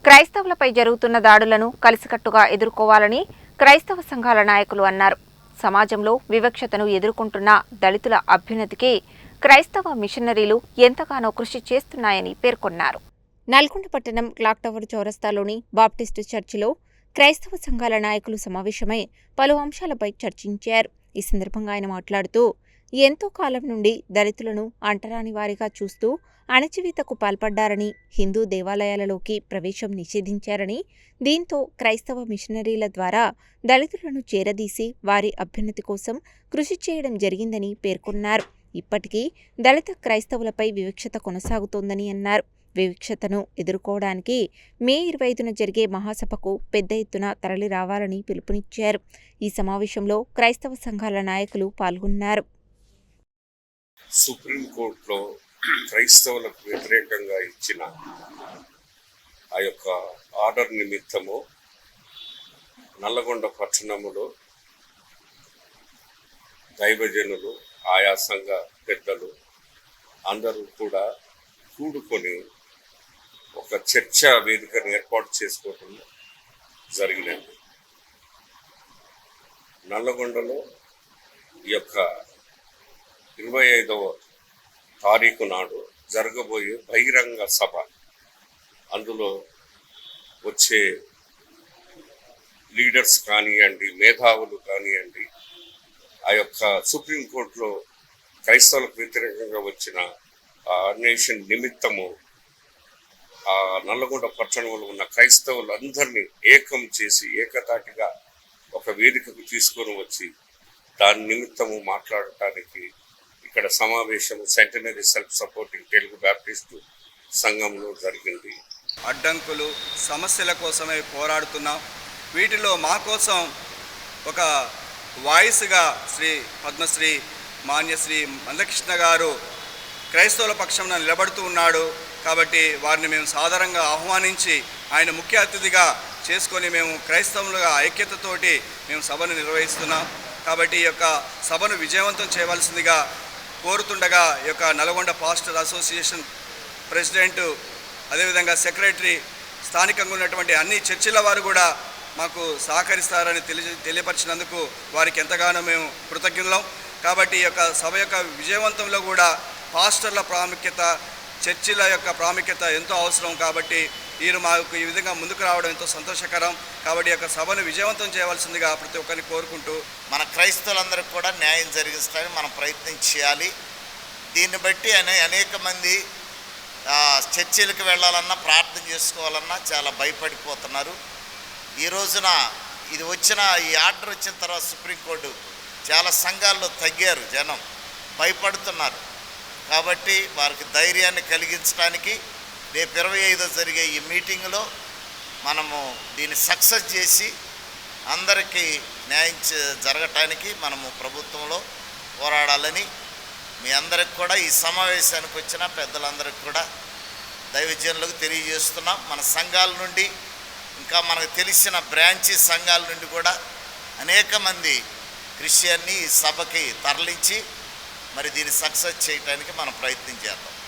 క్రైస్తవులపై జరుగుతున్న దాడులను కలిసికట్టుగా ఎదుర్కోవాలని క్రైస్తవ సంఘాల నాయకులు అన్నారు. సమాజంలో వివక్షతను ఎదుర్కొంటున్న దళితుల అభ్యున్నతికి క్రైస్తవ మిషనరీలు ఎంతగానో కృషి చేస్తున్నాయని పేర్కొన్నారు. నల్గొండ పట్టణం క్లాక్ టవర్ చౌరస్తాలోని బాప్టిస్టు చర్చిలో క్రైస్తవ సంఘాల నాయకులు సమావేశమై పలు అంశాలపై చర్చించారు. ఈ సందర్భంగా ఆయన మాట్లాడుతూ, ఎంతో కాలం నుండి దళితులను అంటరాని వారిగా చూస్తూ అణచివేతకు పాల్పడ్డారని, హిందూ దేవాలయాలలోకి ప్రవేశం నిషేధించారని, దీంతో క్రైస్తవ మిషనరీల ద్వారా దళితులను చేరదీసి వారి అభ్యున్నతి కోసం కృషి చేయడం జరిగిందని పేర్కొన్నారు. ఇప్పటికీ దళిత క్రైస్తవులపై వివక్షత కొనసాగుతోందని అన్నారు. వివక్షతను ఎదుర్కోవడానికి మే 25న జరిగే మహాసభకు పెద్ద ఎత్తున తరలి రావాలని పిలుపునిచ్చారు. ఈ సమావేశంలో క్రైస్తవ సంఘాల నాయకులు పాల్గొన్నారు. సుప్రీంకోర్టులో క్రైస్తవులకు వ్యతిరేకంగా ఇచ్చిన ఆ యొక్క ఆర్డర్ నిమిత్తము నల్లగొండ పట్టణములో దైవజనులు, ఆయా సంఘ పెద్దలు అందరూ కూడా కూడుకొని ఒక చర్చా వేదికను ఏర్పాటు చేసుకోవడం జరిగినది. నల్లగొండలో ఈ యొక్క 25వ తారీఖు నాడు జరగబోయే బహిరంగ సభ, అందులో వచ్చే లీడర్స్ కానివ్వండి, మేధావులు కానివ్వండి, ఆ యొక్క సుప్రీంకోర్టులో క్రైస్తవులకు వ్యతిరేకంగా వచ్చిన నేషన్ నిమిత్తము ఆ నల్లగొండ పట్టణంలో ఉన్న క్రైస్తవులందరినీ ఏకం చేసి ఏకతాటిగా ఒక వేదికకు తీసుకొని వచ్చి దాని నిమిత్తము మాట్లాడటానికి ఇక్కడ సమావేశం centenary self supporting Telugu Baptist సంఘంలో జరిగింది. అడ్డంకులు, సమస్యల కోసమే పోరాడుతున్నాం. వీటిలో మా కోసం ఒక వాయిస్గా శ్రీ పద్మశ్రీ మాన్యశ్రీ మందకృష్ణ గారు క్రైస్తవుల పక్షంలో నిలబడుతూ ఉన్నాడు. కాబట్టి వారిని మేము సాదరంగా ఆహ్వానించి ఆయన ముఖ్య అతిథిగా చేసుకొని మేము క్రైస్తవులుగా ఐక్యతతోటి మేము సభను నిర్వహిస్తున్నాం. కాబట్టి ఈ యొక్క సభను విజయవంతం చేయవలసిందిగా కోరుతుండగా ఈ యొక్క నల్గొండ పాస్టర్ అసోసియేషన్ ప్రెసిడెంటు, అదేవిధంగా సెక్రటరీ, స్థానికంగా ఉన్నటువంటి అన్ని చర్చిల వారు కూడా మాకు సహకరిస్తారని తెలియపరిచినందుకు వారికి ఎంతగానో మేము కృతజ్ఞులం. కాబట్టి ఈ యొక్క సభ యొక్క విజయవంతంలో కూడా పాస్టర్ల ప్రాముఖ్యత, చర్చిల యొక్క ప్రాముఖ్యత ఎంతో అవసరం. కాబట్టి వీరు మాకు ఈ విధంగా ముందుకు రావడం ఎంతో సంతోషకరం. కాబట్టి ఈ యొక్క సభను విజయవంతం చేయవలసిందిగా ప్రతి ఒక్కరిని కోరుకుంటూ, మన క్రైస్తవులందరికీ కూడా న్యాయం జరిగించడానికి మనం ప్రయత్నం చేయాలి. దీన్ని బట్టి అనేక మంది చర్చిలకు వెళ్ళాలన్నా, ప్రార్థన చేసుకోవాలన్నా చాలా భయపడిపోతున్నారు. ఈ రోజున ఈ ఆర్డర్ వచ్చిన తర్వాత సుప్రీంకోర్టు చాలా సంఘాల్లో తగ్గారు, జనం భయపడుతున్నారు. కాబట్టి వారికి ధైర్యాన్ని కలిగించడానికి రేపు 25వ జరిగే ఈ మీటింగ్లో మనము దీన్ని సక్సెస్ చేసి అందరికీ న్యాయం జరగటానికి మనము ప్రభుత్వంలో పోరాడాలని మీ అందరికి కూడా, ఈ సమావేశానికి వచ్చిన పెద్దలందరికీ కూడా, దైవజనులకు తెలియజేస్తున్నాం. మన సంఘాల నుండి, ఇంకా మనకు తెలిసిన బ్రాంచి సంఘాల నుండి కూడా అనేక మంది క్రిస్టియన్ని ఈ సభకి తరలించి మరి దీన్ని సక్సెస్ చేయడానికి మనం ప్రయత్నం చేద్దాం.